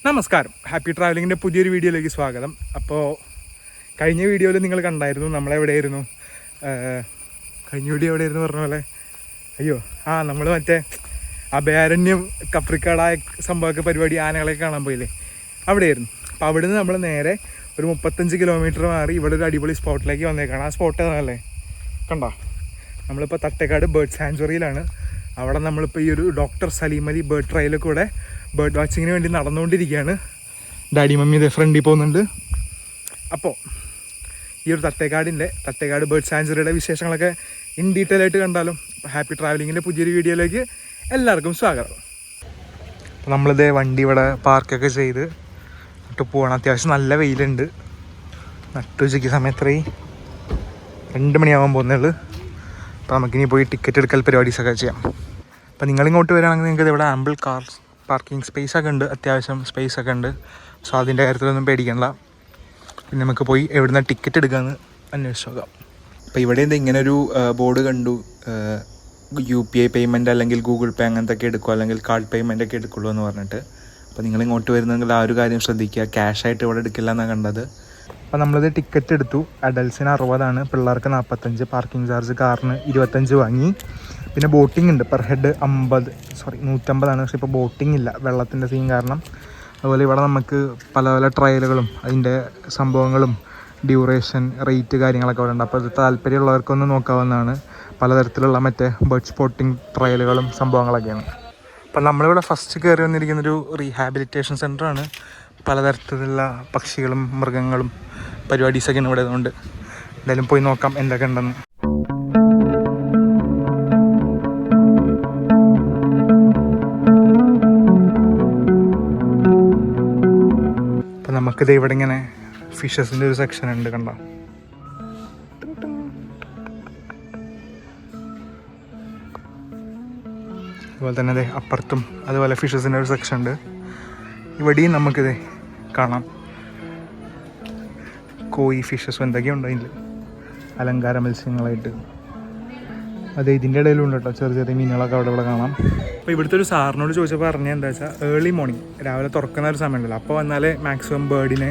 നമസ്കാരം, ഹാപ്പി ട്രാവലിങ്ങിൻ്റെ പുതിയൊരു വീഡിയോയിലേക്ക് സ്വാഗതം. അപ്പോൾ കഴിഞ്ഞ വീഡിയോയിൽ നിങ്ങൾ കണ്ടായിരുന്നു നമ്മളെവിടെയായിരുന്നു, കഴിഞ്ഞ വീഡിയോ എവിടെയായിരുന്നു പറഞ്ഞ പോലെ. നമ്മൾ മറ്റേ അഭയാരണ്യം കപ്രിക്കാടായ സംഭവമൊക്കെ പരിപാടി ആനകളൊക്കെ കാണാൻ പോയില്ലേ, അവിടെയായിരുന്നു. അപ്പോൾ അവിടെ നിന്ന് നമ്മൾ നേരെ ഒരു 35 കിലോമീറ്റർ മാറി ഇവിടെ ഒരു അടിപൊളി സ്പോട്ടിലേക്ക് വന്നേക്കാണ്. ആ സ്പോട്ട് ഏതാണല്ലേ, കണ്ടോ? നമ്മളിപ്പോൾ തട്ടേക്കാട് ബേർഡ് സാങ്ച്വറിയിലാണ്. അവിടെ നമ്മളിപ്പോൾ ഈ ഒരു ഡോക്ടർ സലീം അലി ബേർഡ് ട്രയലിൽ കൂടെ ബേർഡ് വാച്ചിങ്ങിന് വേണ്ടി നടന്നുകൊണ്ടിരിക്കുകയാണ്. ഡാഡി മമ്മി ഇതേ ഫ്രണ്ടിൽ പോകുന്നുണ്ട്. അപ്പോൾ ഈ ഒരു തട്ടേക്കാട് ബേർഡ് സാങ്ച്വറിയുടെ വിശേഷങ്ങളൊക്കെ ഇൻ ഡീറ്റെയിൽ ആയിട്ട് കണ്ടാലും. ഹാപ്പി ട്രാവലിങ്ങിൻ്റെ പുതിയൊരു വീഡിയോയിലേക്ക് എല്ലാവർക്കും സ്വാഗതം. അപ്പോൾ നമ്മളിതേ വണ്ടി ഇവിടെ പാർക്കൊക്കെ ചെയ്ത് ഇട്ട് പോകണം. അത്യാവശ്യം നല്ല വെയിലുണ്ട്. നട്ടുച്ചയ്ക്ക് സമയത്ത് 2 മണിയാവാൻ പോകുന്നുള്ളൂ. അപ്പോൾ നമുക്കിനി പോയി ടിക്കറ്റ് എടുക്കൽ പരിപാടീസൊക്കെ ചെയ്യാം. അപ്പോൾ നിങ്ങളിങ്ങോട്ട് വരികയാണെങ്കിൽ നിങ്ങൾക്ക് ഇവിടെ ആമ്പിൾ കാർ പാർക്കിംഗ് സ്പേസൊക്കെ ഉണ്ട്, അത്യാവശ്യം സ്പേസൊക്കെ ഉണ്ട്. സോ അതിൻ്റെ കാര്യത്തിലൊന്നും പേടിക്കണ്ട. പിന്നെ നമുക്ക് പോയി എവിടുന്ന ടിക്കറ്റ് എടുക്കാമെന്ന് അന്വേഷിച്ച് നോക്കാം. അപ്പോൾ ഇവിടെ ഇങ്ങനൊരു ബോർഡ് കണ്ടു, UPI പേയ്മെൻറ്റ് അല്ലെങ്കിൽ ഗൂഗിൾ പേ അങ്ങനത്തെ ഒക്കെ എടുക്കുക, അല്ലെങ്കിൽ കാർഡ് പേയ്മെൻ്റ് ഒക്കെ എടുക്കുള്ളൂ എന്ന് പറഞ്ഞിട്ട്. അപ്പോൾ നിങ്ങളിങ്ങോട്ട് വരുന്നെങ്കിൽ ആ ഒരു കാര്യം ശ്രദ്ധിക്കുക. ക്യാഷായിട്ട് ഇവിടെ എടുക്കില്ല എന്നാണ് കണ്ടത്. അപ്പോൾ നമ്മളിത് ടിക്കറ്റ് എടുത്തു. അഡൽസിന് 60 പിള്ളേർക്ക് 45. പാർക്കിംഗ് ചാർജ് കാറിന് 25 വാങ്ങി. പിന്നെ ബോട്ടിംഗ് ഉണ്ട്, പെർ ഹെഡ് 150. പക്ഷേ ഇപ്പോൾ ബോട്ടിംഗ് ഇല്ല, വെള്ളത്തിൻ്റെ സീൻ കാരണം. അതുപോലെ ഇവിടെ നമുക്ക് പല പല ട്രയലുകളും അതിൻ്റെ സംഭവങ്ങളും ഡ്യൂറേഷൻ, റേറ്റ് കാര്യങ്ങളൊക്കെ ഇവിടെ ഉണ്ട്. അപ്പോൾ ഇത് താല്പര്യമുള്ളവർക്കൊന്ന് നോക്കാവുന്നതാണ്. പലതരത്തിലുള്ള മറ്റേ ബേർഡ് സ്പോട്ടിംഗ് ട്രയലുകളും സംഭവങ്ങളൊക്കെയാണ്. അപ്പം നമ്മളിവിടെ ഫസ്റ്റ് കയറി വന്നിരിക്കുന്നൊരു റീഹാബിലിറ്റേഷൻ സെൻ്ററാണ്. പലതരത്തിലുള്ള പക്ഷികളും മൃഗങ്ങളും പരിപാടീസൊക്കെയാണ് ഇവിടെ. അതുകൊണ്ട് എന്തായാലും പോയി നോക്കാം എന്തൊക്കെ ഉണ്ടെന്ന്. അപ്പം നമുക്കിത് ഇവിടെ ഇങ്ങനെ ഫിഷസിൻ്റെ ഒരു സെക്ഷൻ ഉണ്ട്, കണ്ടോ? അതുപോലെ തന്നെ അതെ അപ്പുറത്തും അതുപോലെ ഫിഷസിൻ്റെ ഒരു സെക്ഷൻ ഉണ്ട്. ഇവിടെയും നമുക്കിത് കാണാം, കോയി ഫിഷസും എന്തൊക്കെയുണ്ടോ അതിൽ, അലങ്കാര മത്സ്യങ്ങളായിട്ട്. അതെ ഇതിൻ്റെ ഇടയിലും ഉണ്ട് കേട്ടോ, ചെറിയ ചെറിയ മീനുകളൊക്കെ ഇവിടെ കാണാം. അപ്പോൾ ഇവിടുത്തെ ഒരു സാറിനോട് ചോദിച്ചപ്പോൾ പറഞ്ഞത് എന്താ വെച്ചാൽ, ഏർലി മോർണിംഗ് രാവിലെ തുറക്കുന്ന ഒരു സമയമുണ്ടല്ലോ, അപ്പോൾ വന്നാലേ മാക്സിമം ബേർഡിനെ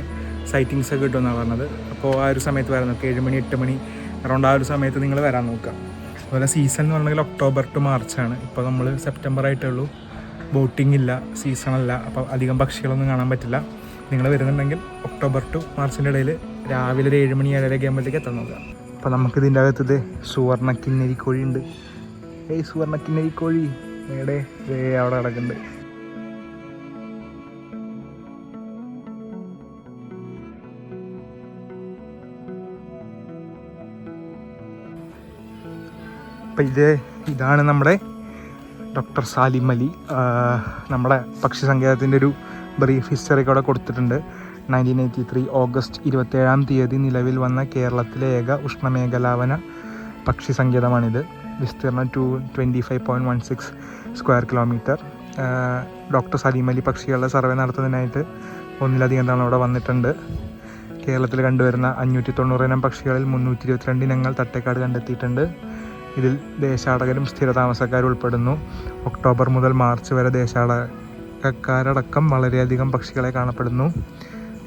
സൈറ്റിങ്സ് ഒക്കെ കിട്ടുമെന്നാണ് പറഞ്ഞത്. അപ്പോൾ ആ ഒരു സമയത്ത് വരാൻ നോക്കുക, 7 മണി 8 മണി അറൗണ്ട് ആ ഒരു സമയത്ത് നിങ്ങൾ വരാൻ നോക്കുക. അതുപോലെ സീസൺ എന്ന് പറഞ്ഞെങ്കിൽ ഒക്ടോബർ ടു മാർച്ചാണ്. ഇപ്പോൾ നമ്മൾ സെപ്റ്റംബർ ആയിട്ടേ ഉള്ളൂ, ബോട്ടിംഗ് ഇല്ല, സീസണല്ല. അപ്പോൾ അധികം പക്ഷികളൊന്നും കാണാൻ പറ്റില്ല. നിങ്ങൾ വരുന്നുണ്ടെങ്കിൽ ഒക്ടോബർ ടു മാർച്ചിൻ്റെ ഇടയിൽ രാവിലെ ഒരു 7 മണി 7:30 ആകുമ്പോഴത്തേക്ക് എത്താൻ നോക്കുക. അപ്പോൾ നമുക്കിതിൻ്റെ അകത്ത് സുവർണ്ണ കിന്നരിക്കോഴി ഉണ്ട്. സുവർണ്ണ കിന്നരിക്കോഴി എവിടെ അവിടെ കിടക്കുന്നുണ്ട്. അപ്പം ഇതാണ് നമ്മുടെ ഡോക്ടർ സലീം അലി. നമ്മുടെ പക്ഷി സങ്കേതത്തിൻ്റെ ഒരു ബ്രീഫ് ഹിസ്റ്ററി ഒക്കെ അവിടെ കൊടുത്തിട്ടുണ്ട്. 1983 ഓഗസ്റ്റ് 27 നിലവിൽ വന്ന കേരളത്തിലെ ഏക ഉഷ്ണമേഖലാവന പക്ഷി സങ്കേതമാണിത്. വിസ്തീർണം 25.16 square kilometre. Doctor Salim Ali പക്ഷികളുടെ സർവേ നടത്തുന്നതിനായിട്ട് 1-ലധികം തവണ അവിടെ വന്നിട്ടുണ്ട്. കേരളത്തിൽ കണ്ടുവരുന്ന 590 ഇനം പക്ഷികളിൽ 322 ഇനങ്ങൾ തട്ടേക്കാട് കണ്ടെത്തിയിട്ടുണ്ട്. ഇതിൽ ദേശാടകരും സ്ഥിരതാമസക്കാരും ഉൾപ്പെടുന്നു. ഒക്ടോബർ മുതൽ മാർച്ച് വരെ ദേശാടകക്കാരടക്കം വളരെയധികം പക്ഷികളെ കാണപ്പെടുന്നു.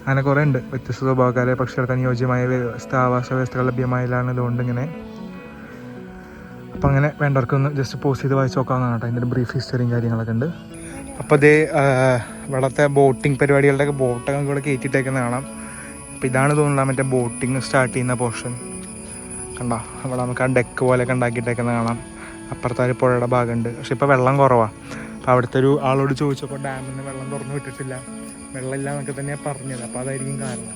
അങ്ങനെ കുറേ ഉണ്ട്. വ്യത്യസ്ത സ്വഭാവക്കാരെ പക്ഷികൾക്ക് അനുയോജ്യമായ ആവാസ വ്യവസ്ഥകൾ ലഭ്യമായതാണ്. ഇതുകൊണ്ട് ഇങ്ങനെ അപ്പം അങ്ങനെ വേണ്ടവർക്കൊന്ന് ജസ്റ്റ് പോസ്റ്റ് ചെയ്ത് വായിച്ച് നോക്കാവുന്നതാണ് കേട്ടോ. അതിൻ്റെ ബ്രീഫ് ഹിസ്റ്ററിയും കാര്യങ്ങളൊക്കെ ഉണ്ട്. അപ്പോൾ അതേ ഇവിടുത്തെ ബോട്ടിംഗ് പരിപാടികളുടെയൊക്കെ ബോട്ടൊക്കെ ഇവിടെ കയറ്റിയിട്ടേക്കുന്ന കാണാം. അപ്പോൾ ഇതാണ് തോന്നുന്നത് മറ്റേ ബോട്ടിങ് സ്റ്റാർട്ട് ചെയ്യുന്ന പോർഷൻ, കണ്ടോ? അവിടെ നമുക്ക് ആ ഡെക്ക് പോലെയൊക്കെ ഉണ്ടാക്കിയിട്ടേക്കുന്ന കാണാം. അപ്പുറത്തെ ഒരു പുഴയുടെ ഭാഗമുണ്ട്, പക്ഷെ ഇപ്പോൾ വെള്ളം കുറവാണ്. അപ്പോൾ അവിടുത്തെ ഒരു ആളോട് ചോദിച്ചപ്പോൾ ഡാമിൽ നിന്ന് വെള്ളം തുറന്ന് വിട്ടിട്ടില്ല, വെള്ളമില്ല എന്നൊക്കെ തന്നെയാണ് പറഞ്ഞത്. അപ്പോൾ അതായിരിക്കും കാരണം.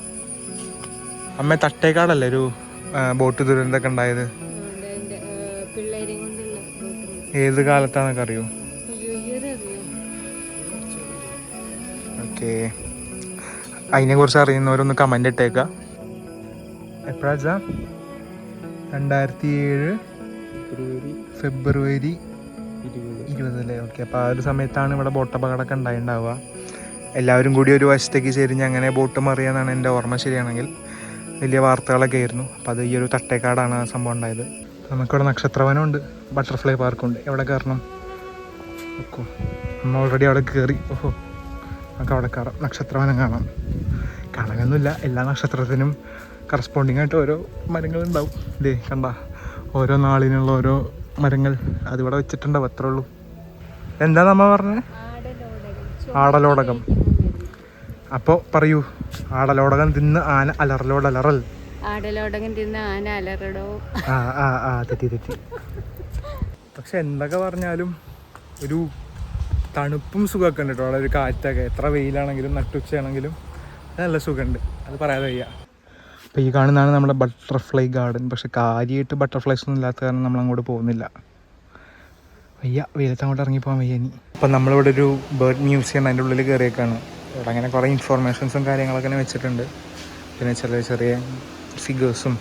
അമ്മ തട്ടേക്കാടല്ലേ ഒരു ബോട്ട് ദുരന്തമൊക്കെ ഉണ്ടായത്? ഏത് കാലത്താണെന്നൊക്കെ അറിയോ? ഓക്കെ, അതിനെക്കുറിച്ച് അറിയുന്നവരൊന്ന് കമൻ്റ് ഇട്ടേക്കുക. എപ്പോഴാച്ചാ? 2007 ഫെബ്രുവരി 20 ഓക്കെ. അപ്പോൾ ആ ഒരു സമയത്താണ് ഇവിടെ ബോട്ട് അപകടമൊക്കെ ഉണ്ടാവുക. എല്ലാവരും കൂടി ഒരു വശത്തേക്ക് ചെരിഞ്ഞ് അങ്ങനെ ബോട്ട് മറിയാന്നാണ് എൻ്റെ ഓർമ്മ ശരിയാണെങ്കിൽ. വലിയ വാർത്തകളൊക്കെ ആയിരുന്നു. അപ്പോൾ അത് ഈ ഒരു തട്ടേക്കാടാണ് ആ സംഭവം ഉണ്ടായത്. നമുക്കിവിടെ നക്ഷത്രവനമുണ്ട്, ബട്ടർഫ്ലൈ പാർക്കുണ്ട്. എവിടെ കയറണം? ഓക്കെ, നമ്മൾ ഓൾറെഡി അവിടെ കയറി. ഓഹോ, നമുക്ക് അവിടെ കയറാം, നക്ഷത്രവനം കാണാം. കാണാനൊന്നുമില്ല, എല്ലാ നക്ഷത്രത്തിനും കറസ്പോണ്ടിങ് ആയിട്ട് ഓരോ മരങ്ങളുണ്ടാവും. ഇതേ കണ്ട, ഓരോ നാളിനുള്ള ഓരോ മരങ്ങൾ അതിവിടെ വെച്ചിട്ടുണ്ടാവും, അത്രേ ഉള്ളൂ. എന്താ നമ്മ പറഞ്ഞത്? ആടലോടകം. അപ്പോൾ പറയൂ, ആടലോടകം തിന്ന് ആന അലറലോടലറൽ. ആടലോടകം തിന്ന് ആന അലറടോ. തെറ്റി. പക്ഷെ എന്തൊക്കെ പറഞ്ഞാലും ഒരു തണുപ്പും സുഖമൊക്കെ ഉണ്ട് കേട്ടോ. അവിടെ ഒരു കാറ്റൊക്കെ, എത്ര വെയിലാണെങ്കിലും നട്ടുച്ചയാണെങ്കിലും നല്ല സുഖമുണ്ട്, അത് പറയാതെ വയ്യ. അപ്പോൾ ഈ കാണുന്നതാണ് നമ്മുടെ ബട്ടർഫ്ലൈ ഗാർഡൻ. പക്ഷെ കാര്യമായിട്ട് ബട്ടർഫ്ലൈസ് ഒന്നും ഇല്ലാത്ത കാരണം നമ്മൾ അങ്ങോട്ട് പോകുന്നില്ല. വയ്യ, വെയിലത്ത് അങ്ങോട്ട് ഇറങ്ങിപ്പോകാൻ വയ്യ ഇനി. അപ്പം നമ്മളിവിടെ ഒരു ബേർഡ് മ്യൂസിയം അതിൻ്റെ ഉള്ളിൽ കയറിയേക്കാണ്. ഇവിടെ അങ്ങനെ കുറേ ഇൻഫോർമേഷൻസും കാര്യങ്ങളൊക്കെ വെച്ചിട്ടുണ്ട്. പിന്നെ ചെറിയ ഫിഗേഴ്സും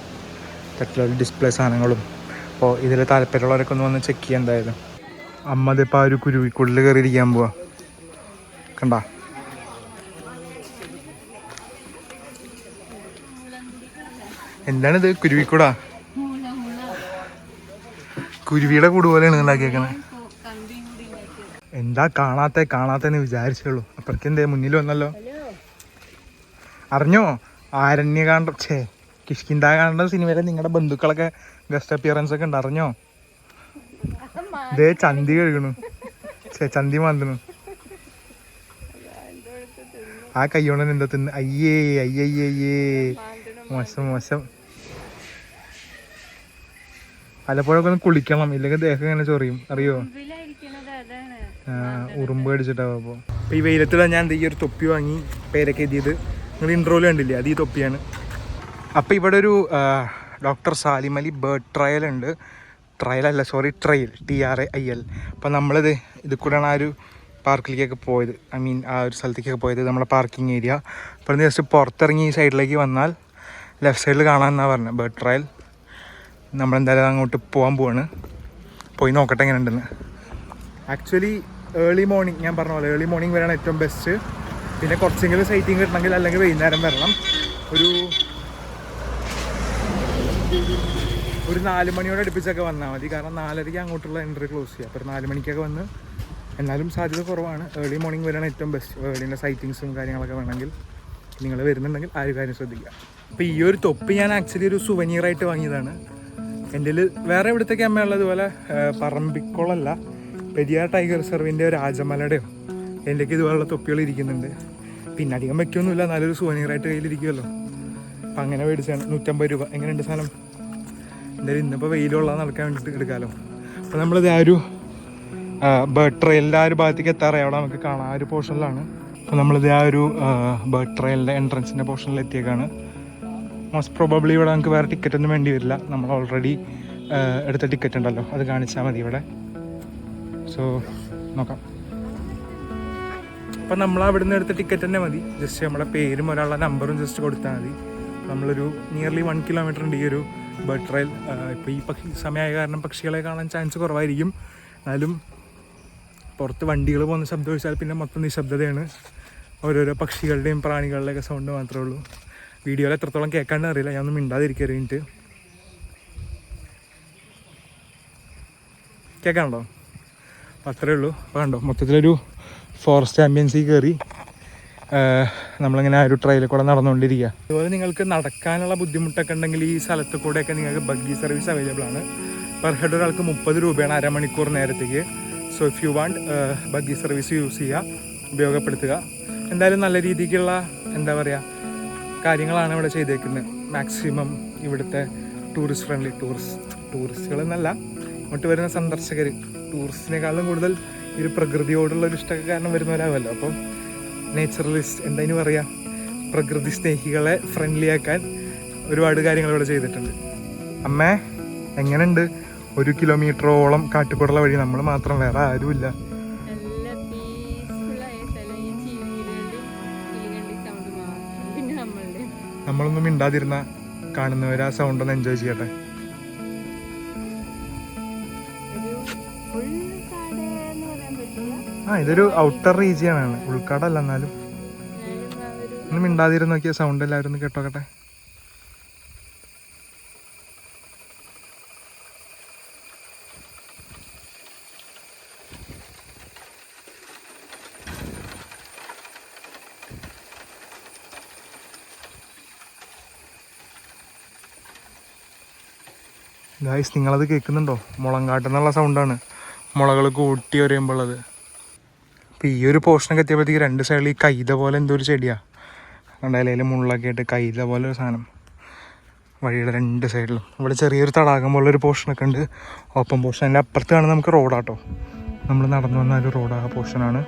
മറ്റുള്ള ഡിസ്പ്ലേ സാധനങ്ങളും. അപ്പോൾ ഇതിൽ താല്പര്യമുള്ളവരൊക്കെ ഒന്ന് വന്ന് ചെക്ക് ചെയ്യാം എന്തായാലും. അമ്മ ഇതിപ്പോൾ ആ ഒരു കുരുവിക്കുള്ളിൽ കയറിയിരിക്കാൻ പോവാ, കണ്ട. എന്താണിത്? കുരുവിക്കൂടാ? കുരുവിയുടെ കൂട് പോലെയാണ് ഉണ്ടാക്കിയേക്കണേ. എന്താ കാണാത്തെന്ന് വിചാരിച്ചുള്ളൂ. അപ്പുറത്തെന്തേ മുന്നിൽ വന്നല്ലോ. അറിഞ്ഞോ ആരണ്യകാന്ഡം, കിഷ്കിന്ധാകാന്ഡം സിനിമയിലെ നിങ്ങളുടെ ബന്ധുക്കളൊക്കെ ഗസ്റ്റ് അപ്പിയറൻസ് ഒക്കെ ഉണ്ട്, അറിഞ്ഞോ? ഇതേ ചന്തി കഴുകണു, ചന്തി മാന്തണു. ആ കയ്യോണ്ടൻ എന്താ തിന്ന്? അയ്യേ മോശം. പലപ്പോഴൊക്കെ ഒന്ന് കുളിക്കണം, ഇല്ലെങ്കിൽ ദേഹം ഇങ്ങനെ ചൊറിയും, അറിയോ? ഉറുമ്പ് അടിച്ചിട്ടാവും. അപ്പോൾ ഈ വെയിലത്തിടാൻ ഞാൻ ഈ ഒരു തൊപ്പി വാങ്ങി, പേരൊക്കെ എഴുതിയത് നിങ്ങൾ ഇൻട്രോയിൽ കണ്ടില്ലേ, അത് ഈ തൊപ്പിയാണ്. അപ്പോൾ ഇവിടെ ഒരു doctor Salim Ali bird trail ഉണ്ട്. Trail TRAIL. അപ്പോൾ നമ്മളിത് കൂടെയാണ് ആ ഒരു പാർക്കിലേക്കൊക്കെ പോയത്, ആ ഒരു സ്ഥലത്തേക്കൊക്കെ പോയത്, നമ്മുടെ പാർക്കിംഗ് ഏരിയ. അപ്പോൾ ജസ്റ്റ് പുറത്തിറങ്ങി ഈ സൈഡിലേക്ക് വന്നാൽ ലെഫ്റ്റ് സൈഡിൽ കാണാമെന്നാണ് പറഞ്ഞത് ബേർഡ് ട്രയൽ. നമ്മളെന്തായാലും അങ്ങോട്ട് പോകാൻ പോവാണ്, പോയി നോക്കട്ടെ എങ്ങനെ ഉണ്ടെന്ന്. ആക്ച്വലി ഏർലി മോർണിംഗ്, ഞാൻ പറഞ്ഞ പോലെ ഏർലി മോർണിംഗ് വരെയാണ് ഏറ്റവും ബെസ്റ്റ്. പിന്നെ കുറച്ചെങ്കിലും സൈറ്റിങ് കിട്ടണമെങ്കിൽ അല്ലെങ്കിൽ വൈകുന്നേരം വരണം. ഒരു 4 മണിയോടെ അടുപ്പിച്ചൊക്കെ വന്നാൽ മതി, കാരണം 4:30 അങ്ങോട്ടുള്ള എൻട്രി ക്ലോസ് ചെയ്യുക. അപ്പോൾ 4 മണിക്കൊക്കെ വന്ന്, എന്നാലും സാധ്യത കുറവാണ്. ഏർലി മോർണിംഗ് വരെയാണ് ഏറ്റവും ബെസ്റ്റ്. ഏർലിൻ്റെ സൈറ്റിങ്സും കാര്യങ്ങളൊക്കെ വേണമെങ്കിൽ നിങ്ങൾ വരുന്നുണ്ടെങ്കിൽ ആ ഒരു കാര്യം ശ്രദ്ധിക്കുക. അപ്പോൾ ഈ ഒരു തൊപ്പി ഞാൻ ആക്ച്വലി ഒരു സുവനീറായിട്ട് വാങ്ങിയതാണ്. എൻ്റെ വേറെ ഇവിടുത്തെ അമ്മയുള്ളതുപോലെ പറമ്പിക്കുളമല്ല, പെരിയാർ ടൈഗർ റിസർവിൻ്റെ രാജമലയുടെയോ എൻ്റെയൊക്കെ ഇതുപോലുള്ള തൊപ്പികൾ ഇരിക്കുന്നുണ്ട്. പിന്നെ അധികം വയ്ക്കൊന്നുമില്ല, നല്ലൊരു സുവനീറായിട്ട് കയ്യിലിരിക്കുമല്ലോ. അപ്പം അങ്ങനെ മേടിച്ചാണ്. 150 രൂപ. എങ്ങനെയുണ്ട് സാധനം? എന്തായാലും ഇന്നിപ്പോൾ വെയിലുള്ള നടക്കാൻ വേണ്ടിയിട്ട് എടുക്കാമല്ലോ. അപ്പോൾ നമ്മളിത് ആ ഒരു ബേർഡ് ട്രയലിൻ്റെ ആ ഒരു ഭാഗത്തേക്ക് എത്താറായി. അവിടെ നമുക്ക് കാണാം, ആ ഒരു പോർഷനിലാണ്. അപ്പോൾ നമ്മളിത് ആ ഒരു ബേർഡ് ട്രയലിൻ്റെ എൻട്രൻസിൻ്റെ പോർഷനിൽ എത്തിയേക്കാണ്. മോസ്റ്റ് പ്രോബബ്ലി ഇവിടെ നമുക്ക് വേറെ ടിക്കറ്റ് ഒന്നും വേണ്ടി വരില്ല, നമ്മൾ ഓൾറെഡി എടുത്ത ടിക്കറ്റ് ഉണ്ടല്ലോ, അത് കാണിച്ചാൽ മതി ഇവിടെ. സോ നോക്കാം. അപ്പം നമ്മൾ അവിടെ നിന്ന് എടുത്ത ടിക്കറ്റ് തന്നെ മതി. ജസ്റ്റ് നമ്മുടെ പേരും ഒരാളുടെ നമ്പറും ജസ്റ്റ് കൊടുത്താൽ മതി. നമ്മളൊരു നിയർലി 1 കിലോമീറ്റർ ഉണ്ട് ഈ ഒരു ബേർഡ് ട്രയൽ. ഇപ്പോൾ ഈ സമയമായ കാരണം പക്ഷികളെ കാണാൻ ചാൻസ് കുറവായിരിക്കും. എന്നാലും പുറത്ത് വണ്ടികൾ പോകുന്ന ശബ്ദം ഒഴിച്ചാൽ പിന്നെ മൊത്തം നിശബ്ദതയാണ്. ഓരോരോ പക്ഷികളുടെയും പ്രാണികളുടെയൊക്കെ സൗണ്ട് മാത്രമേ ഉള്ളൂ. വീഡിയോയിൽ എത്രത്തോളം കേൾക്കാണ്ട് അറിയില്ല, ഞാനൊന്നും മിണ്ടാതിരിക്കുക കഴിഞ്ഞിട്ട്. കേൾക്കാനുണ്ടോ? അപ്പോൾ അത്രയേ ഉള്ളൂ. അപ്പോൾ കണ്ടോ, മൊത്തത്തിലൊരു ഫോറസ്റ്റ് ആംബിയൻസിൽ കയറി നമ്മളിങ്ങനെ ആ ഒരു ട്രയലിൽ കൂടെ നടന്നുകൊണ്ടിരിക്കുക. അതുപോലെ നിങ്ങൾക്ക് നടക്കാനുള്ള ബുദ്ധിമുട്ടൊക്കെ ഉണ്ടെങ്കിൽ ഈ സ്ഥലത്ത് കൂടെയൊക്കെ നിങ്ങൾക്ക് ബഗ്ഗി സർവീസ് അവൈലബിൾ ആണ്. പെർ ഹെഡ് ഒരാൾക്ക് 30 രൂപയാണ് അരമണിക്കൂർ നേരത്തേക്ക്. So if you want buggy service use ചെയ്യുക, ഉപയോഗപ്പെടുത്തുക. എന്തായാലും നല്ല രീതിക്കുള്ള എന്താ പറയുക കാര്യങ്ങളാണ് ഇവിടെ ചെയ്തേക്കുന്നത്. മാക്സിമം ഇവിടുത്തെ ടൂറിസ്റ്റ് ഫ്രണ്ട്ലി, ടൂറിസ്റ്റുകളെന്നല്ല, ഇങ്ങോട്ട് വരുന്ന സന്ദർശകർ, ടൂറിസ്റ്റിനേക്കാളും കൂടുതൽ ഈ ഒരു പ്രകൃതിയോടുള്ളൊരു ഇഷ്ടമൊക്കെ കാരണം വരുന്നവരാവുമല്ലോ. അപ്പം നേച്ചറലിസ്റ്റ്, എന്താ പറയുക, പ്രകൃതി സ്നേഹികളെ ഫ്രണ്ട്ലി ആക്കാൻ ഒരുപാട് കാര്യങ്ങൾ ഇവിടെ ചെയ്തിട്ടുണ്ട്. അമ്മേ എങ്ങനെയുണ്ട്? 1 കിലോമീറ്ററോളം കാട്ടിക്കൂടുള്ള വഴി, നമ്മൾ മാത്രം, വേറെ ആരുമില്ല. നമ്മളൊന്നും മിണ്ടാതിരുന്ന കാണുന്നവർ ആ സൗണ്ട് ഒന്ന് എൻജോയ് ചെയ്യട്ടെ. ഇതൊരു ഔട്ടർ റീജിയൻ ആണ്, ഉൾക്കാടല്ല. എന്നാലും ഒന്ന് മിണ്ടാതിരുന്ന് നോക്കിയ സൗണ്ട് എല്ലാവരും ഒന്ന് കേട്ടോക്കട്ടെ. ഗായ്സ് നിങ്ങളത് കേൾക്കുന്നുണ്ടോ? മുളങ്കാട്ടെന്നുള്ള സൗണ്ടാണ് മുളകൾ കൂട്ടി ഒരയുമ്പോൾ അത്. അപ്പോൾ ഈ ഒരു പോർഷനൊക്കെ എത്തിയപ്പോഴത്തേക്ക് രണ്ട് സൈഡിൽ ഈ കൈത പോലെ എന്തോ ഒരു ചെടിയാണ് കണ്ടായാലും മുള്ളൊക്കെ ആയിട്ട് കൈത പോലെ ഒരു സാധനം വഴിയുടെ രണ്ട് സൈഡിലും. ഇവിടെ ചെറിയൊരു തടാകം പോലൊരു പോർഷനൊക്കെ ഉണ്ട്, ഓപ്പൺ പോർഷൻ. അതിൻ്റെ അപ്പുറത്ത് കാണുന്നത് നമുക്ക് റോഡാട്ടോ, നമ്മൾ നടന്നു വന്ന ഒരു റോഡ് ആ പോർഷനാണ്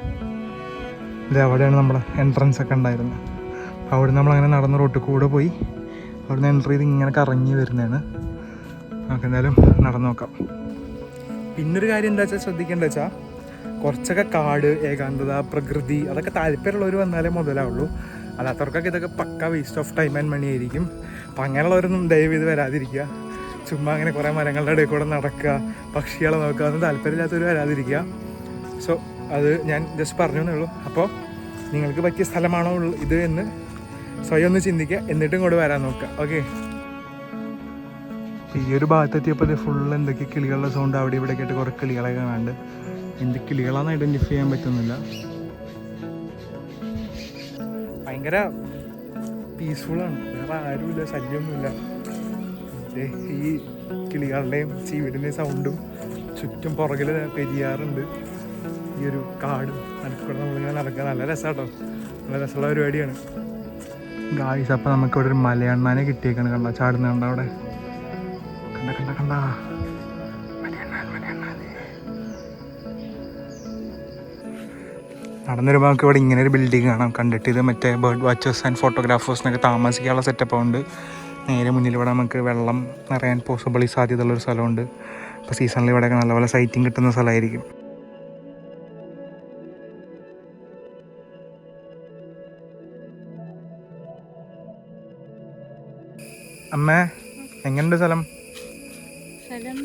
ഇത്. അവിടെയാണ് നമ്മളെ എൻട്രൻസ് ഒക്കെ ഉണ്ടായിരുന്നത്. അപ്പോൾ അവിടെ നമ്മളങ്ങനെ നടന്ന് റോട്ടിൽ കൂടെ പോയി അവിടെ നിന്ന് എൻട്രി ചെയ്ത് ഇങ്ങനെ കറങ്ങി വരുന്നതാണ്. നമുക്ക് എന്തായാലും നടന്നു നോക്കാം. പിന്നൊരു കാര്യം എന്താ വെച്ചാൽ ശ്രദ്ധിക്കേണ്ടത് വെച്ചാൽ കുറച്ചൊക്കെ കാട്, ഏകാന്തത, പ്രകൃതി അതൊക്കെ താല്പര്യമുള്ളവർ വന്നാലേ മുതലാവുള്ളൂ. അല്ലാത്തവർക്കൊക്കെ ഇതൊക്കെ പക്ക waste of time and money ആയിരിക്കും. അപ്പം അങ്ങനെയുള്ളവരൊന്നും ദയവ് ചെയ്ത് വരാതിരിക്കുക. ചുമ്മാ അങ്ങനെ കുറേ മരങ്ങളുടെ ഇടയിൽ കൂടെ നടക്കുക, പക്ഷികളെ നോക്കുക, അതൊന്നും താല്പര്യമില്ലാത്തവർ വരാതിരിക്കുക. സോ അത് ഞാൻ ജസ്റ്റ് പറഞ്ഞു എന്നേ ഉള്ളൂ. അപ്പോൾ നിങ്ങൾക്ക് പറ്റിയ സ്ഥലമാണോ ഇത് എന്ന് സ്വയം ഒന്ന് ചിന്തിക്കുക, എന്നിട്ടും ഇങ്ങോട്ട് വരാൻ നോക്കുക. ഓക്കെ. ഈ ഒരു ഭാഗത്തെത്തിയപ്പോൾ ഫുള്ള് എന്തൊക്കെ കിളികളുടെ സൗണ്ട്, അവിടെ ഇവിടെ ആയിട്ട് കുറേ കിളികളെ കാണാണ്ട്. എന്ത് കിളികളാണെന്ന് ഐഡൻറ്റിഫൈ ചെയ്യാൻ പറ്റുന്നില്ല. ഭയങ്കര പീസ്ഫുള്ളാണ്, വേറെ ആരുമില്ല, ശല്യമൊന്നുമില്ല. ഈ കിളികളുടെയും ചീവിടിൻ്റെയും സൗണ്ടും ചുറ്റും പുറകിൽ പെരിയാറുണ്ട്. ഈ ഒരു കാടും നടുക്കൂടെ നമ്മളിങ്ങനെ നടക്കുക. നല്ല രസമാട്ടോ, നല്ല രസമുള്ള പരിപാടിയാണ് ഗായ്സ്. അപ്പം നമുക്കിവിടെ ഒരു മലയണ്ണാനെ കിട്ടിയേക്കാണ്. കണ്ട ചാടുന്ന കണ്ട അവിടെ, കണ്ട കണ്ട കണ്ട മലയണ്ണാൻ മലയണ്ണാൻ. നടന്നു വരുമ്പോൾ നമുക്ക് ഇവിടെ ഇങ്ങനെ ഒരു ബിൽഡിംഗ് കാണാം. കണ്ടിട്ട് ഇത് മറ്റേ ബേർഡ് വാച്ചേഴ്സ് ആൻഡ് ഫോട്ടോഗ്രാഫേഴ്സിനൊക്കെ താമസിക്കാനുള്ള സെറ്റപ്പുണ്ട്. നേരെ മുന്നിൽ ഇവിടെ നമുക്ക് വെള്ളം നിറയാൻ പോസിബിളി സാധ്യതയുള്ളൊരു സ്ഥലമുണ്ട്. അപ്പോൾ സീസണിൽ ഇവിടെയൊക്കെ നല്ലപോലെ സൈറ്റിംഗ് കിട്ടുന്ന സ്ഥലമായിരിക്കും. അമ്മ എങ്ങനെയുണ്ട് സ്ഥലം? സ്ഥലം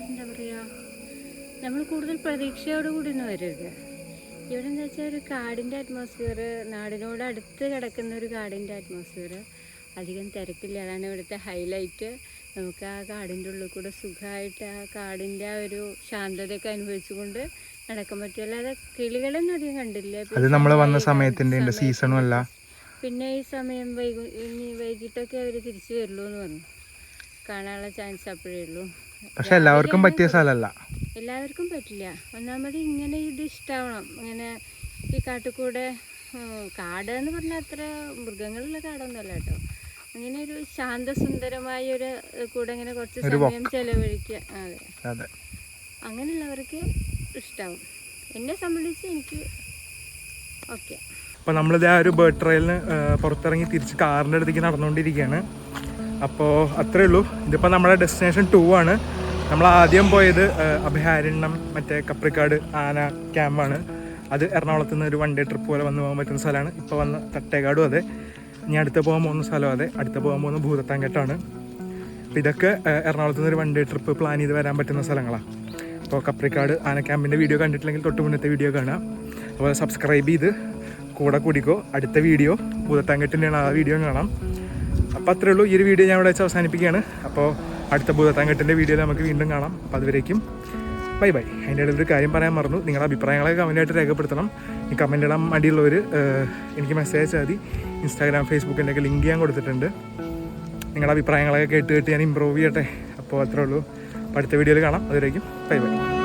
എന്താ പറയുക, നമ്മൾ കൂടുതൽ പ്രതീക്ഷയോടുകൂടി ഒന്നും വരരുത്. ഇവിടെ എന്താ വെച്ചാൽ ഒരു കാടിൻ്റെ അറ്റ്മോസ്ഫിയർ, നാടിനോട് അടുത്ത് കിടക്കുന്ന ഒരു കാടിൻ്റെ അറ്റ്മോസ്ഫിയർ. അധികം തിരക്കില്ല, അതാണ് ഇവിടുത്തെ ഹൈലൈറ്റ്. നമുക്ക് ആ കാടിൻ്റെ ഉള്ളിൽ കൂടെ സുഖമായിട്ട് ആ കാടിൻ്റെ ആ ഒരു ശാന്തതയൊക്കെ അനുഭവിച്ചുകൊണ്ട് നടക്കാൻ പറ്റും. അല്ലാതെ കിളികളൊന്നും അധികം കണ്ടില്ല. അത് നമ്മൾ വന്ന സമയത്തിൻ്റെ സീസണും അല്ല. പിന്നെ ഈ സമയം വൈകിട്ടൊക്കെ അവർ തിരിച്ചു വരുള്ളൂ എന്ന് പറഞ്ഞു. കാണാനുള്ള ചാൻസ് അപ്പോഴേ ഉള്ളൂ. പക്ഷെ എല്ലാവർക്കും പറ്റിയ സ്ഥലമല്ല, എല്ലാവർക്കും പറ്റില്ല. ഒന്നാമത് ഇങ്ങനെ ഇത് ഇഷ്ടമാവണം. ഇങ്ങനെ ഈ കാട്ടിൽ കാട് എന്ന് പറഞ്ഞാൽ അത്ര മൃഗങ്ങളുള്ള കാടൊന്നുമല്ല കേട്ടോ. അങ്ങനെ ഒരു ശാന്തസുന്ദരമായ ഒരു കൂടെ ഇങ്ങനെ കുറച്ച് സമയം ചെലവഴിക്കുക. അതെ, അങ്ങനെയുള്ളവർക്ക് ഇഷ്ടമാവും. എന്നെ സംബന്ധിച്ച് എനിക്ക് ഓക്കെ. അപ്പോൾ നമ്മളിത് ആ ഒരു ബേർഡ് ട്രയലിന് പുറത്തിറങ്ങി തിരിച്ച് കാറിൻ്റെ അടുത്തേക്ക് നടന്നുകൊണ്ടിരിക്കുകയാണ്. അപ്പോൾ അത്രേ ഉള്ളൂ. ഇതിപ്പോൾ നമ്മുടെ ഡെസ്റ്റിനേഷൻ 2 ആണ്. നമ്മൾ ആദ്യം പോയത് അഭയാരണ്യം, മറ്റേ കപ്രിക്കാട് ആന ക്യാമ്പാണ്. അത് എറണാകുളത്ത് നിന്ന് ഒരു 1 ഡേ ട്രിപ്പ് പോലെ വന്ന് പോകാൻ പറ്റുന്ന സ്ഥലമാണ്. ഇപ്പോൾ വന്ന തട്ടേക്കാടും അതെ. ഇനി അടുത്ത് പോകാൻ പോകുന്ന സ്ഥലം അതെ. അടുത്ത് പോകാൻ പോകുന്ന ഭൂതത്താങ്കെട്ടാണ്. അപ്പോൾ ഇതൊക്കെ എറണാകുളത്ത് നിന്ന് ഒരു 1 ഡേ ട്രിപ്പ് പ്ലാൻ ചെയ്ത് വരാൻ പറ്റുന്ന സ്ഥലങ്ങളാണ്. അപ്പോൾ കപ്രിക്കാട് ആന ക്യാമ്പിൻ്റെ വീഡിയോ കണ്ടിട്ടില്ലെങ്കിൽ തൊട്ട് മുന്നത്തെ വീഡിയോ കാണാം. അപ്പോൾ സബ്സ്ക്രൈബ് ചെയ്ത് കൂടെ കൂടിക്കോ. അടുത്ത വീഡിയോ ഭൂതത്താങ്കെട്ടിൻ്റെയാണ്, ആ വീഡിയോ കാണാം. അപ്പോൾ അത്രേ ഉള്ളൂ. ഈ ഒരു വീഡിയോ ഞാൻ ഇവിടെ വെച്ച് അവസാനിപ്പിക്കുകയാണ്. അപ്പോൾ അടുത്ത ഭൂതത്താങ്കെട്ടിൻ്റെ വീഡിയോയിൽ നമുക്ക് വീണ്ടും കാണാം. അപ്പോൾ അതുവരേക്കും ബൈ ബൈ. അതിൻ്റെ ഇടയിൽ ഒരു കാര്യം പറയാൻ മറന്നു. നിങ്ങളുടെ അഭിപ്രായങ്ങളൊക്കെ കമൻറ്റായിട്ട് രേഖപ്പെടുത്തണം. ഈ കമൻ്റ് ഇടാൻ മടിയുള്ളവർ എനിക്ക് മെസ്സേജ് അയച്ചാൽ മതി. ഇൻസ്റ്റാഗ്രാം, ഫേസ്ബുക്കിൻ്റെ ഒക്കെ ലിങ്ക് ഞാൻ കൊടുത്തിട്ടുണ്ട്. നിങ്ങളുടെ അഭിപ്രായങ്ങളൊക്കെ കേട്ട് ഞാൻ ഇമ്പ്രൂവ് ചെയ്യട്ടെ. അപ്പോൾ അത്രേ ഉള്ളൂ. അപ്പോൾ അടുത്ത വീഡിയോയിൽ കാണാം. അതുവരേക്കും ബൈ ബൈ.